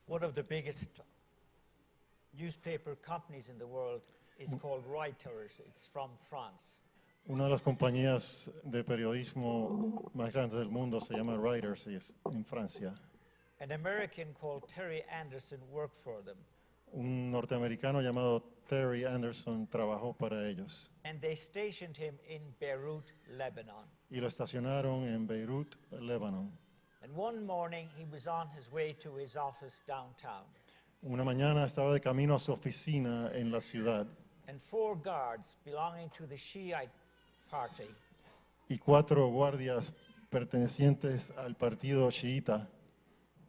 One of the biggest newspaper companies in the world is called Reuters. It's from France. Una de las compañías de periodismo más grandes del mundo se llama Reuters y es en Francia. An American called Terry Anderson worked for them. Un norteamericano llamado Terry Anderson trabajó para ellos. And they stationed him in Beirut, Lebanon. Y lo estacionaron en Beirut, Líbano. And one morning he was on his way to his office downtown. Una mañana estaba de camino a su oficina en la ciudad. And 4 guards belonging to the Shiite party Y 4 guardias pertenecientes al partido chiita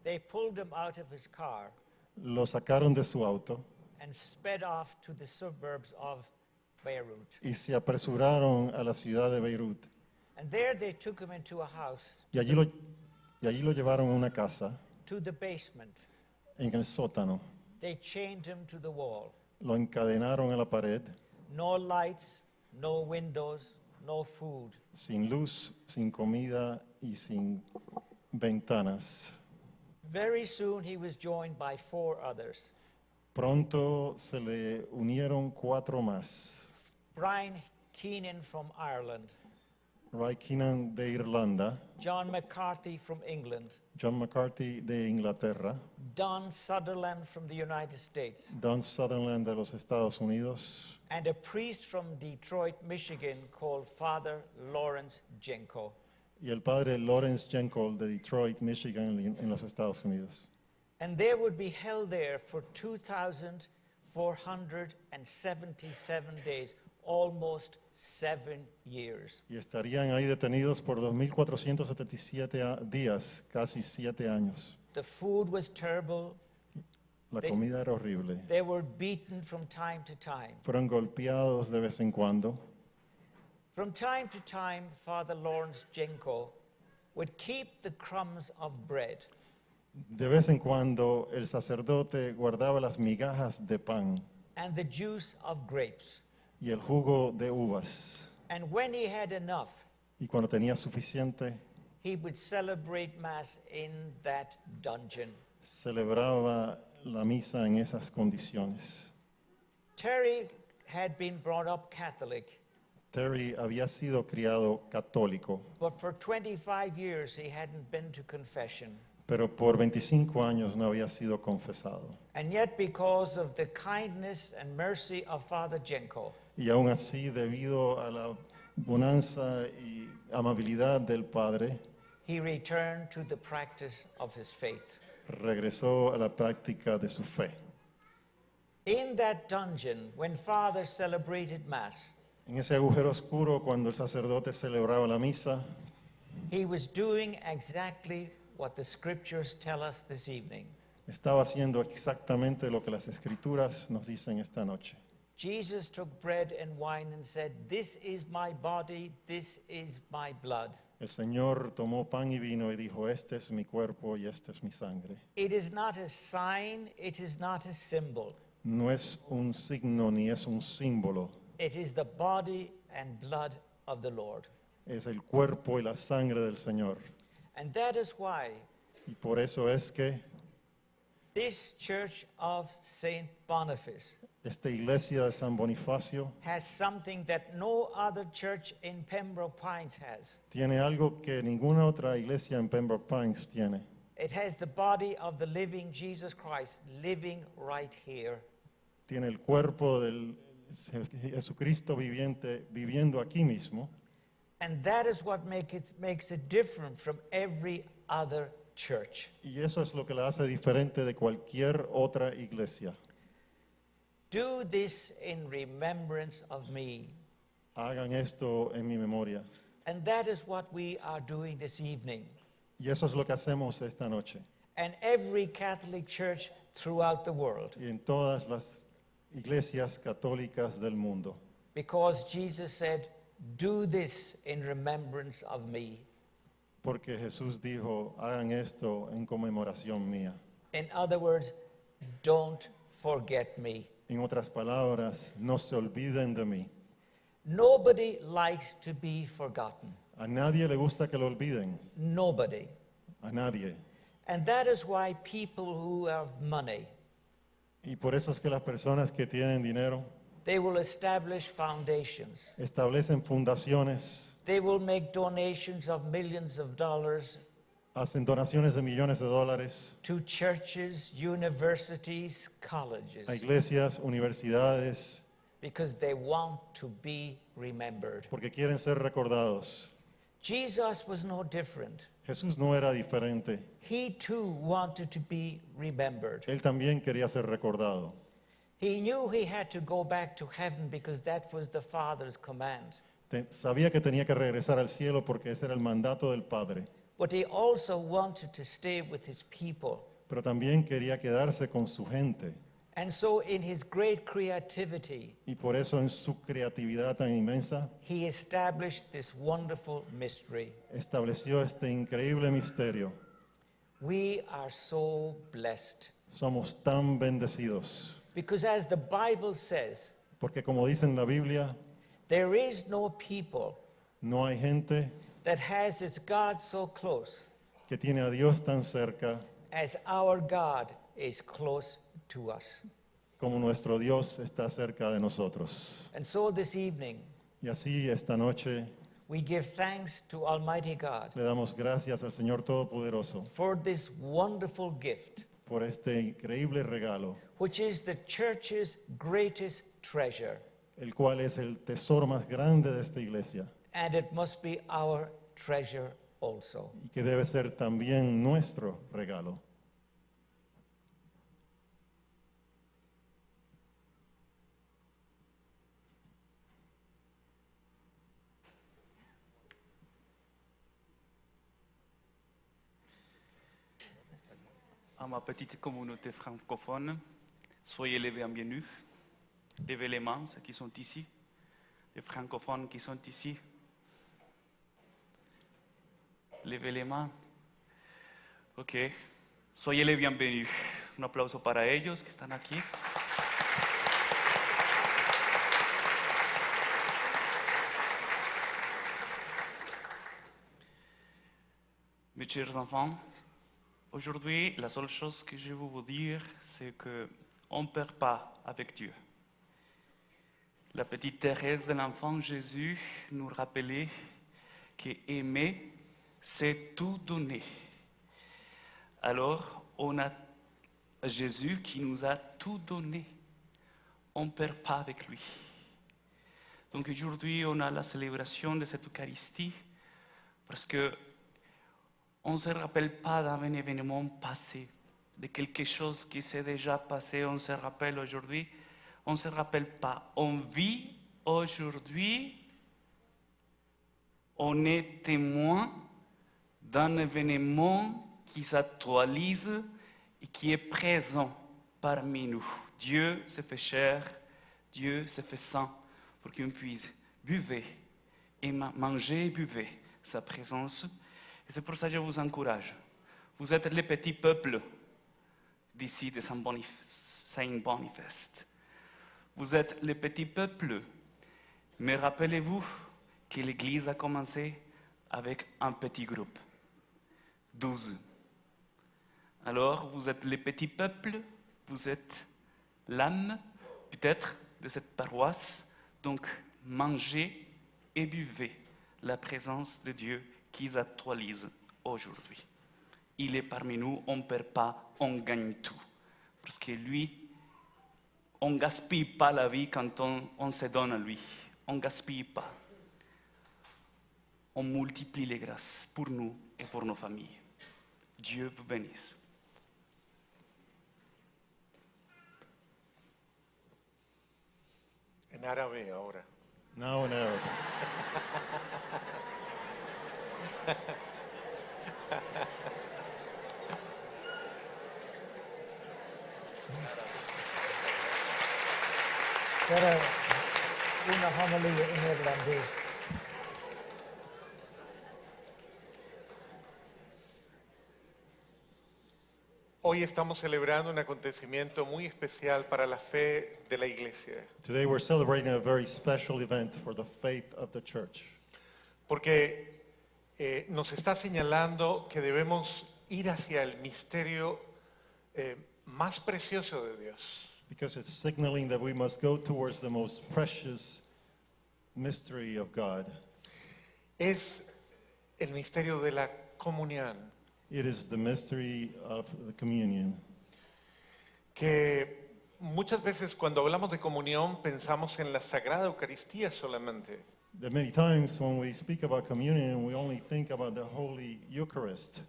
they pulled him out of his car lo sacaron de su auto and sped off to the suburbs of Beirut. y se apresuraron a la ciudad de Beirut. And there they took him into a house, Y allí lo llevaron a una casa to the basement. en el sótano. They chained him to the wall. Lo encadenaron a la pared, No lights, no windows, no food. sin luz, sin comida y sin ventanas. Very soon he was joined by 4 others. Pronto se le unieron 4 más. Brian Keenan from Ireland, Ray Keenan de Irlanda, John McCarthy from England, John McCarthy de Inglaterra, Don Sutherland from the United States, Don Sutherland de los Estados Unidos, and a priest from Detroit, Michigan called Father Lawrence Jenko. y el padre Lawrence Jenko de Detroit, Michigan, en los Estados Unidos. And they would be held there for 2,477 days, almost 7 years. Y estarían ahí detenidos por 2,477 días, casi 7 años. The food was terrible. La comida era horrible. They were beaten from time to time. Fueron golpeados de vez en cuando. From time to time, Father Lawrence Jenko would keep the crumbs of bread De vez en cuando el sacerdote guardaba las migajas de pan and the juice of grapes. y el jugo de uvas. And when he had enough, Y cuando tenía suficiente, he would celebrate Mass in that dungeon. celebraba la misa en esas condiciones. Terry had been brought up Catholic, Terry había sido criado católico, but for 25 years he hadn't been to confession. pero por 25 años no había sido confesado. And yet, because of the kindness and mercy of Father Jenko, Y aún así, debido a la bonanza y amabilidad del Padre, he returned to the practice of his faith. regresó a la práctica de su fe. In that dungeon, when Father celebrated Mass, En ese agujero oscuro, cuando el sacerdote celebraba la misa, he was doing exactly what the scriptures tell us this evening. estaba haciendo exactamente lo que las Escrituras nos dicen esta noche. Jesus took bread and wine and said, "This is my body, this is my blood." El Señor tomó pan y vino y dijo, este es mi cuerpo y esta es mi sangre. It is not a sign, it is not a symbol. No es un signo ni es un símbolo, It is the body and blood of the Lord. es el cuerpo y la sangre del Señor. And that is why Y por eso es que this church of Saint Boniface esta iglesia de San Bonifacio has something that no other church in Pembroke Pines has. tiene algo que ninguna otra iglesia en Pembroke Pines tiene. It has the body of the living Jesus Christ living right here. Tiene el cuerpo del Jesucristo viviente viviendo aquí mismo. And that is what makes it different from every other church. Y eso es lo que la hace diferente de cualquier otra iglesia. Do this in remembrance of me. Hagan esto en mi memoria. And that is what we are doing this evening. Y eso es lo que hacemos esta noche. And every Catholic church throughout the world. Y en todas las iglesias católicas del mundo. Because Jesus said, "Do this in remembrance of me." Porque Jesús dijo, hagan esto en conmemoración mía. In other words, don't forget me. En otras palabras, no se olviden de mí. Nobody likes to be forgotten. A nadie le gusta que lo olviden. Nobody. A nadie. And that is why people who have money, Y por eso es que las personas que tienen dinero they will establish foundations. establecen fundaciones, They will make donations of millions of dollars hacen donaciones de millones de dólares to churches, universities, colleges, a iglesias, universidades, because they want to be remembered. porque quieren ser recordados. Jesus was no different. Jesús no era diferente. He too wanted to be remembered. Él también quería ser recordado. He knew he had to go back to heaven because that was the Father's command. Sabía que tenía que regresar al cielo porque ese era el mandato del Padre. But he also wanted to stay with his people. Pero también quería quedarse con su gente. And so in his great creativity, Y por eso en su creatividad tan inmensa, he established this wonderful mystery. estableció este increíble misterio. We are so blessed. Somos tan bendecidos. Because as the Bible says, Porque como dice en la Biblia, there is no people no hay gente that has its God so close que tiene a Dios tan cerca as our God is close to us. como nuestro Dios está cerca de nosotros. And so this evening, Y así esta noche we give thanks to Almighty God le damos gracias al Señor Todopoderoso for this wonderful gift, por este increíble regalo, which is the church's greatest treasure. el cual es el tesoro más grande de esta iglesia And it must be our treasure also. y que debe ser también nuestro regalo. À ma petite communauté francophone, soyez les bienvenus. Levez les mains, ceux qui sont ici, les francophones qui sont ici. Levez les mains. Ok. Soyez les bienvenus. Un aplauso para ellos que están aquí. Mes chers enfants, aujourd'hui, la seule chose que je veux vous dire, c'est qu'on ne perd pas avec Dieu. La petite Thérèse de l'enfant Jésus nous rappelait qu'aimer, c'est tout donner. Alors, on a Jésus qui nous a tout donné. On ne perd pas avec lui. Donc aujourd'hui, on a la célébration de cette Eucharistie parce que on ne se rappelle pas d'un événement passé, de quelque chose qui s'est déjà passé, on se rappelle aujourd'hui. On ne se rappelle pas. On vit aujourd'hui, on est témoin d'un événement qui s'actualise et qui est présent parmi nous. Dieu s'est fait chair, Dieu s'est fait sang pour qu'on puisse buvez et manger et buvez sa présence. Et c'est pour ça que je vous encourage. Vous êtes les petits peuples d'ici de Saint Boniface. Vous êtes les petits peuples. Mais rappelez-vous que l'Église a commencé avec un petit groupe. 12. Alors, vous êtes les petits peuples, vous êtes l'âme, peut-être, de cette paroisse. Donc, mangez et buvez la présence de Dieu qui s'actualise aujourd'hui. Il est parmi nous, on ne perd pas, on gagne tout. Parce que lui, on ne gaspille pas la vie quand on se donne à lui. On ne gaspille pas. On multiplie les grâces pour nous et pour nos familles. Dieu vous bénisse. En árabe ahora. Now in Arabic. Era una homilía en irlandés. Hoy estamos celebrando un acontecimiento muy especial para la fe de la iglesia, Today we're celebrating a very special event for the faith of the church. porque nos está señalando que debemos ir hacia el misterio más precioso de Dios. Because it's signaling that we must go towards the most precious mystery of God. Es el misterio de la comunión, It is the mystery of the communion. que muchas veces cuando hablamos de comunión pensamos en la Sagrada Eucaristía solamente. That many times when we speak about communion, we only think about the Holy Eucharist.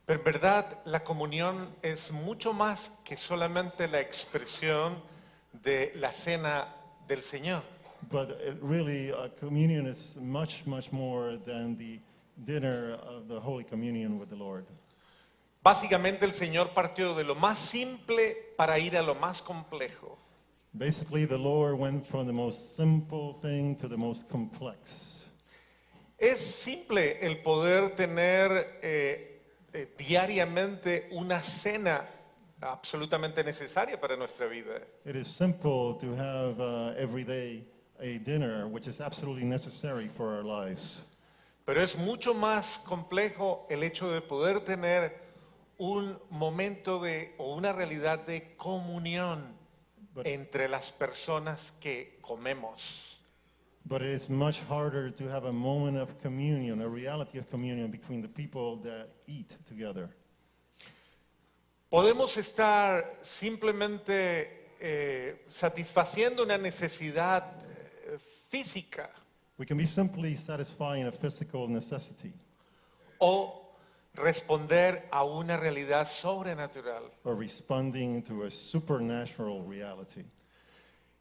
Pero en verdad la comunión es mucho más que solamente la expresión de la cena del Señor. But really, communion is much, much more than the dinner of the Holy Communion with the Lord. Básicamente el Señor partió de lo más simple para ir a lo más complejo. Basically, the Lord went from the most simple thing to the most complex. Es simple el poder tener diariamente una cena absolutamente necesaria para nuestra vida. It is simple to have every day a dinner, which is absolutely necessary for our lives. Pero es mucho más complejo el hecho de poder tener un momento o una realidad de comunión entre las personas que comemos. But it is much harder to have a moment of communion, a reality of communion between the people that eat together. Podemos estar simplemente satisfaciendo una necesidad física We can be simply satisfying a physical necessity o responder a una realidad sobrenatural. or responding to a supernatural reality.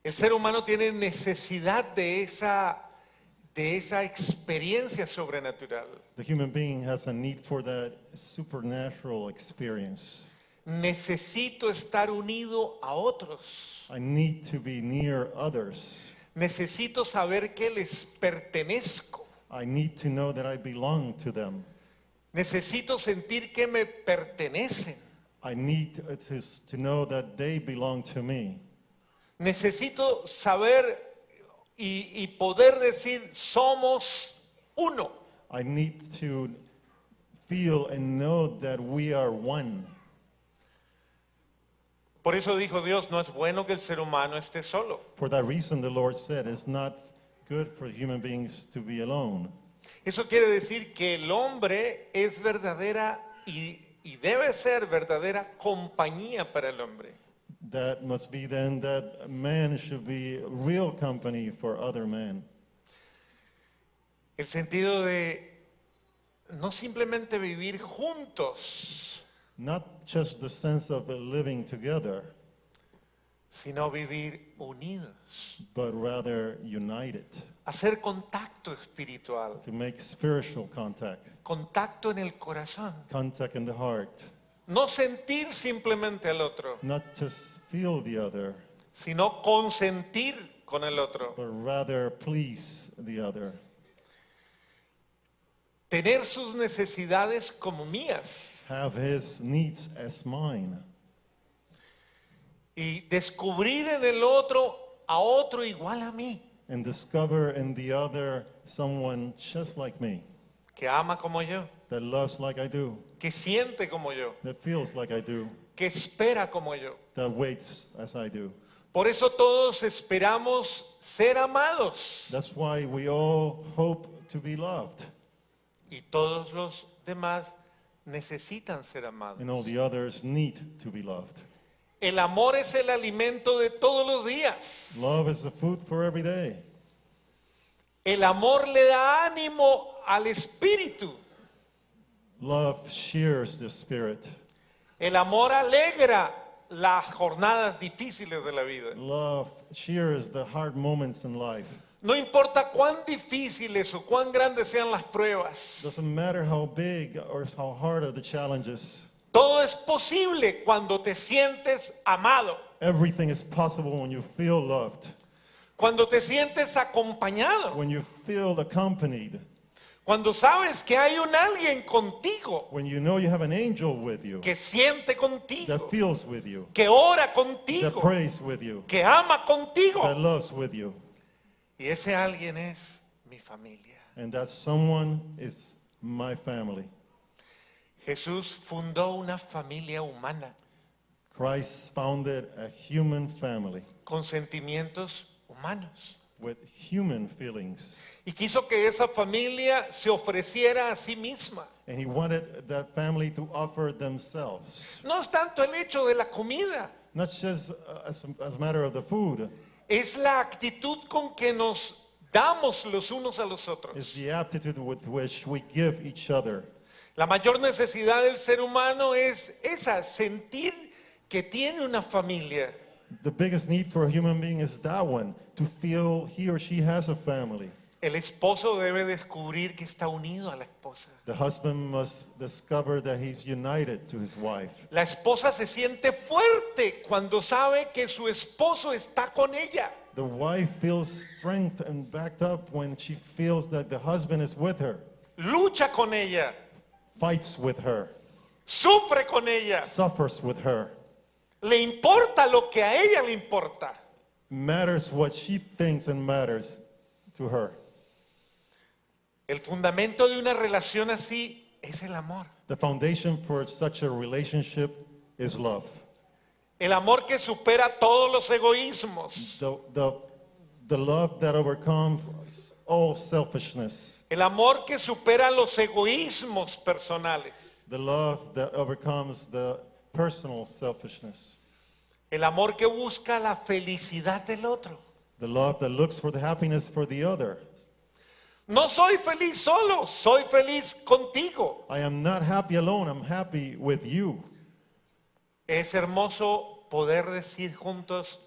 El ser humano tiene necesidad de esa experiencia sobrenatural. The human being has a need for that supernatural experience. Necesito estar unido a otros. I need to be near others. Necesito saber que les pertenezco. I need to know that I belong to them. Necesito sentir que me pertenecen. I need to know that they belong to me. Necesito saber y poder decir somos uno. I need to feel and know that we are one. Por eso dijo Dios, no es bueno que el ser humano esté solo. For that reason, the Lord said, it's not good for human beings to be alone. Eso quiere decir que el hombre es verdadera y debe ser verdadera compañía para el hombre. That must be then that man should be real company for other men. El sentido de no simplemente vivir juntos, Not just the sense of living together, sino vivir unidos. but rather united, Hacer contacto espiritual, to make spiritual contact, contacto en el corazón. contact in the heart, No sentir simplemente al otro, not just feel the other, sino consentir con el otro. but rather please the other. Tener sus necesidades como mías Have his needs as mine, y descubrir en el otro a otro igual a mí, and discover in the other someone just like me, que ama como yo, that loves like I do, que siente como yo, that feels like I do, que espera como yo. that waits as I do. Por eso todos esperamos ser amados That's why we all hope to be loved, y todos los demás necesitan ser amados. and all the others need to be loved. El amor es el alimento de todos los días. Love is the food for every day. El amor le da ánimo al espíritu. Love cheers the spirit. El amor alegra las jornadas difíciles de la vida. Love cheers the hard moments in life. No importa cuán difíciles o cuán grandes sean las pruebas. Doesn't matter how big or how hard are the challenges. Todo es posible cuando te sientes amado, Everything is possible when you feel loved, cuando te sientes acompañado, when you feel accompanied, cuando sabes que hay un alguien contigo, when you know you have an angel with you, que siente that contigo, feels with you, que ora that contigo, prays with you, que ama that contigo. loves with you. Y ese alguien es mi familia. And that someone is my family. Jesús fundó una familia humana Christ founded a human family con sentimientos humanos. with human feelings. Y quiso que esa familia se ofreciera a sí misma. And he wanted that family to offer themselves. No es tanto el hecho de la comida, Not just as a matter of the food, es la actitud con que nos damos los unos a los otros. it's the aptitude with which we give each other. La mayor necesidad del ser humano es esa, sentir que tiene una familia. The biggest need for a human being is that one, to feel he or she has a family. El esposo debe descubrir que está unido a la esposa. The husband must discover that he's united to his wife. La esposa se siente fuerte cuando sabe que su esposo está con ella. The wife feels strength and backed up when she feels that the husband is with her, Lucha con ella, fights with her, sufre con ella, suffers with her, le importa lo que a ella le importa. matters what she thinks and matters to her. El fundamento de una relación así es el amor. The foundation for such a relationship is love. El amor que supera todos los egoísmos. The love that overcomes all selfishness. El amor que supera los egoísmos personales. The love that overcomes the personal selfishness. El amor que busca la felicidad del otro. The love that looks for the happiness for the other. No soy feliz solo, soy feliz contigo. I am not happy alone, I'm happy with you. Es hermoso poder decir juntos,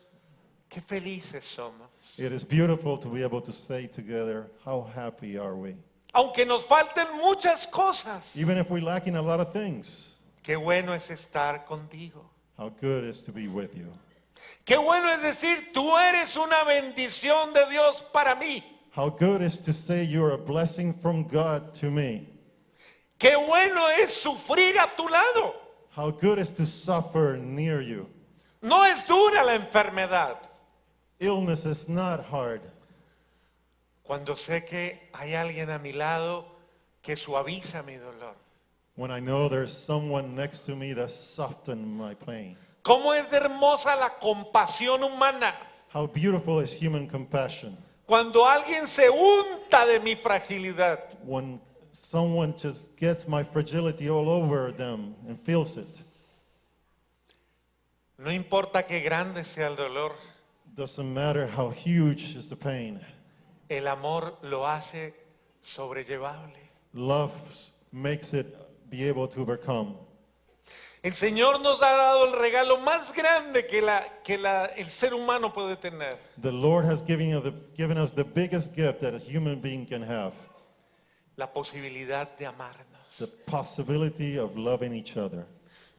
qué felices somos. It is beautiful to be able to say together, how happy are we? Aunque nos falten muchas cosas, Even if we're lacking a lot of things, qué bueno es estar contigo. how good it is to be with you. Qué bueno es decir, tú eres una bendición de Dios para mí. How good it is to say you're a blessing from God to me. Qué bueno es sufrir a tu lado. How good it is to suffer near you. No es dura la enfermedad. Illness is not hard. Cuando sé que hay alguien a mi lado que suaviza mi dolor. When I know there's someone next to me that softens my pain. ¿Cómo es de hermosa la compasión humana? How beautiful is human compassion. Cuando alguien se unta de mi fragilidad. When someone just gets my fragility all over them and feels it. No importa qué grande sea el dolor, Doesn't matter how huge is the pain. el amor lo hace sobrellevable. Love makes it be able to overcome. El Señor nos ha dado el regalo más grande que el ser humano puede tener. The Lord has given us the biggest gift that a human being can have. La posibilidad de amarnos. The possibility of loving each other.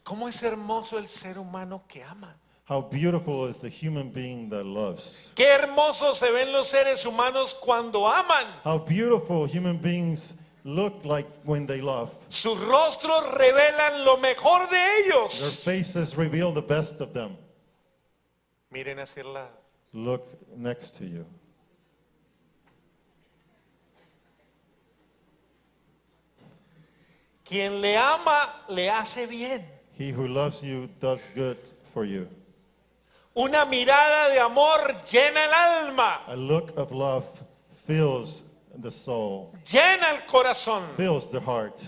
¿Cómo es hermoso el ser humano que ama? How beautiful is the human being that loves. Qué hermosos se ven los seres humanos cuando aman. How beautiful human beings look like when they love. Sus rostros revelan lo mejor de Their ellos. faces reveal the best of them. Miren hacia el lado. Look next to you. Quien le ama, le hace bien. He who loves you does good for you. Una mirada de amor llena el alma, A look of love fills the soul, llena el corazón. fills the heart.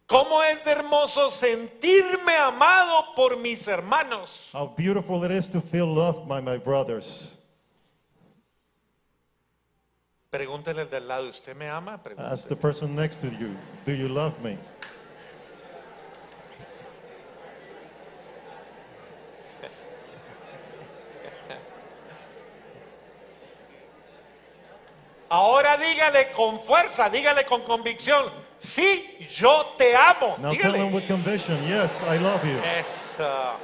¿Cómo es de hermoso sentirme amado por mis hermanos? How beautiful it is to feel loved by my brothers. Pregúntele al del lado, ¿usted me ama? Pregúntele. Ask the person next to you, do you love me? Ahora dígale con fuerza, dígale con convicción, sí, yo te amo. Now tell them Dígale. with conviction, yes, I love you. Eso.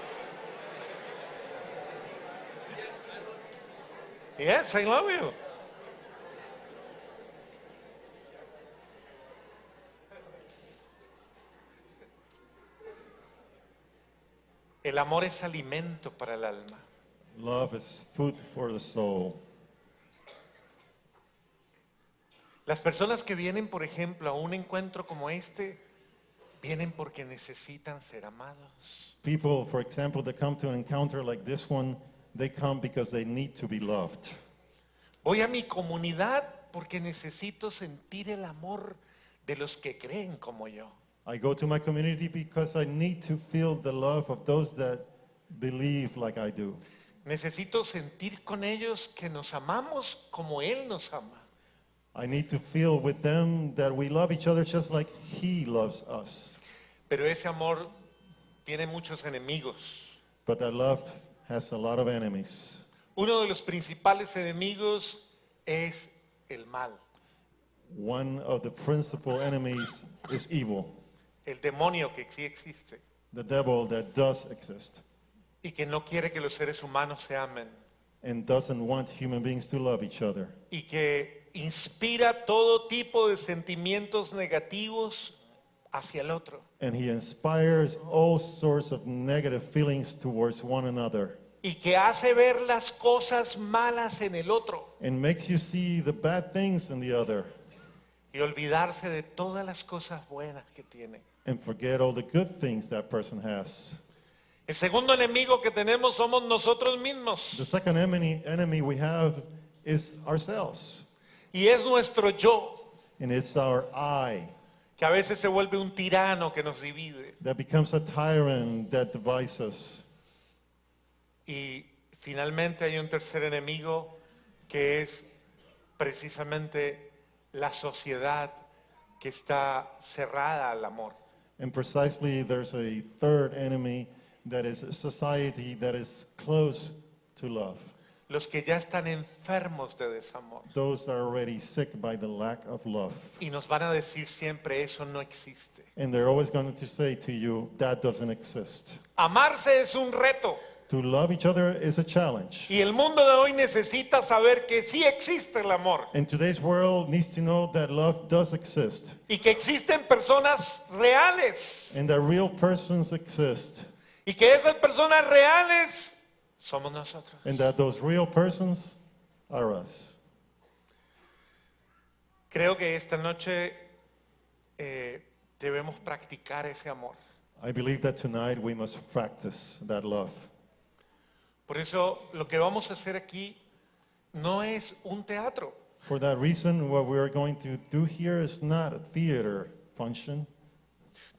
Yes, I love you. El amor es alimento para el alma. Love is food for the soul. Las personas que vienen, por ejemplo, a un encuentro como este, vienen porque necesitan ser amados. People, for example, that come to an encounter like this one, they come because they need to be loved. Voy a mi comunidad porque necesito sentir el amor de los que creen como yo. I go to my community because I need to feel the love of those that believe like I do. Necesito sentir con ellos que nos amamos como Él nos ama. I need to feel with them that we love each other just like He loves us. Pero ese amor tiene muchos enemigos. But that love has a lot of enemies. Uno de los principales enemigos es el mal. One of the principal enemies is evil, El demonio que sí existe the devil that does exist y que no quiere que los seres humanos se amen and doesn't want human beings to love each other. y que inspira todo tipo de sentimientos negativos hacia el otro. And he inspires all sorts of negative feelings towards one another Y que hace ver las cosas malas en el otro and makes you see the bad things in the other y olvidarse de todas las cosas buenas que tiene. and forget all the good things that person has. El segundo enemigo que tenemos somos nosotros mismos The second enemy we have is ourselves, y es nuestro yo, and it's our I que a veces se vuelve un tirano que nos divide. that becomes a tyrant that divides us. Y finalmente hay un tercer enemigo que es precisamente la sociedad que está cerrada al amor. And precisely there's a third enemy that is a society that is close to love. Los que ya están enfermos de desamor. Those that are already sick by the lack of love. Y nos van a decir siempre, eso no existe. And they're always going to say to you, that doesn't exist. Amarse es un reto. To love each other is a challenge. Y el mundo de hoy necesita saber que sí existe el amor. And today's world needs to know that love does exist. Y que existen personas reales. And that real persons exist. Y que esas personas reales somos nosotros. And that those real persons are us. Creo que esta noche debemos practicar ese amor. I believe that tonight we must practice that love. Por eso lo que vamos a hacer aquí no es un teatro. For that reason, what we're going to do here is not a theater function.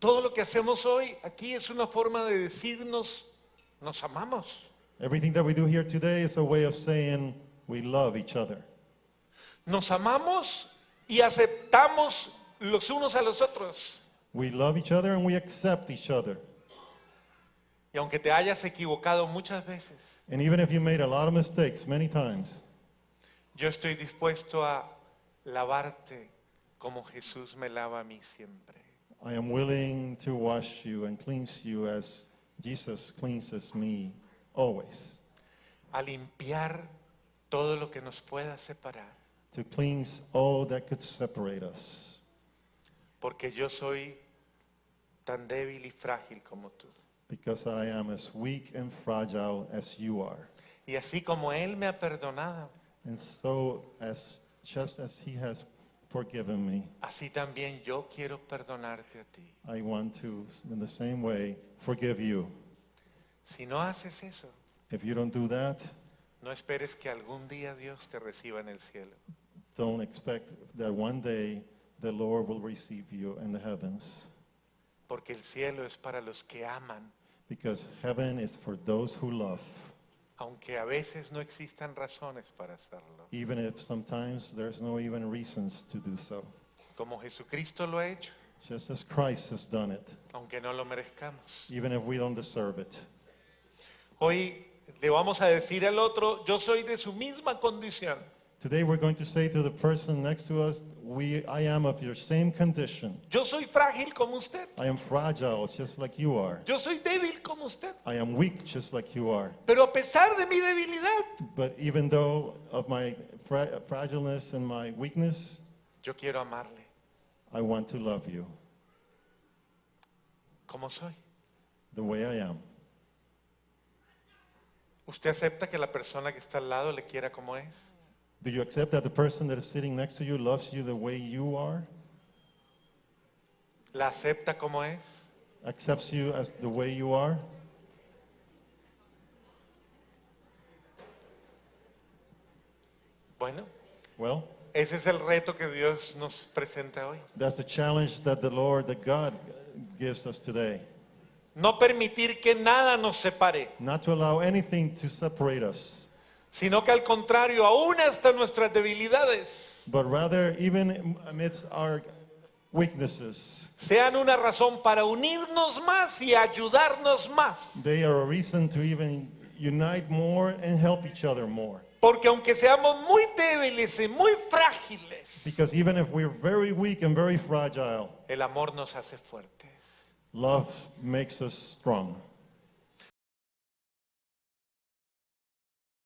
Todo lo que hacemos hoy aquí es una forma de decirnos, nos amamos. Everything that we do here today is a way of saying we love each other. Nos amamos y aceptamos los unos a los otros. We love each other and we accept each other. Y aunque te hayas equivocado muchas veces, And even if you made a lot of mistakes many times, yo estoy dispuesto a lavarte como Jesús me lava a mí siempre. I am willing to wash you and cleanse you as Jesus cleanses me always. A limpiar todo lo que nos pueda separar. To cleanse all that could separate us. Porque yo soy tan débil y frágil como tú. Because I am as weak and fragile as you are. Y así como Él me ha perdonado, And so, just as He has forgiven me, así también yo quiero perdonarte a ti. I want to, in the same way, forgive you. Si no haces eso, If you don't do that, no esperes que algún día Dios te reciba en el cielo. don't expect that one day the Lord will receive you in the heavens. Porque el cielo es para los que aman, Because heaven is for those who love, aunque a veces no existan razones para hacerlo. even if sometimes there's no even reasons to do so. Como Jesucristo lo ha hecho, Just as Christ has done it, aunque no lo merezcamos. even if we don't deserve it. Hoy le vamos a decir al otro, yo soy de su misma condición. Today we're going to say to the person next to us, I am of your same condition. Yo soy frágil como usted. I am fragile just like you are. Yo soy débil como usted. I am weak just like you are. Pero a pesar de mi debilidad, But even though of my fragileness and my weakness, yo quiero amarle I want to love you como soy. the way I am. ¿Usted acepta que la persona que está al lado le quiera como es? Do you accept that the person that is sitting next to you loves you the way you are? ¿La acepta como es? accepts you as the way you are? Bueno, Well, ese es el reto que Dios nos presenta hoy. that's the challenge that the Lord, that God gives us today. No permitir que nada nos separe, Not to allow anything to separate us, sino que al contrario, aún hasta nuestras debilidades, but rather, even amidst our weaknesses, sean una razón para unirnos más y ayudarnos más. they are a reason to even unite more and help each other more. Porque aunque seamos muy débiles y muy frágiles, Because even if we're very weak and very fragile, el amor nos hace fuertes. love makes us strong.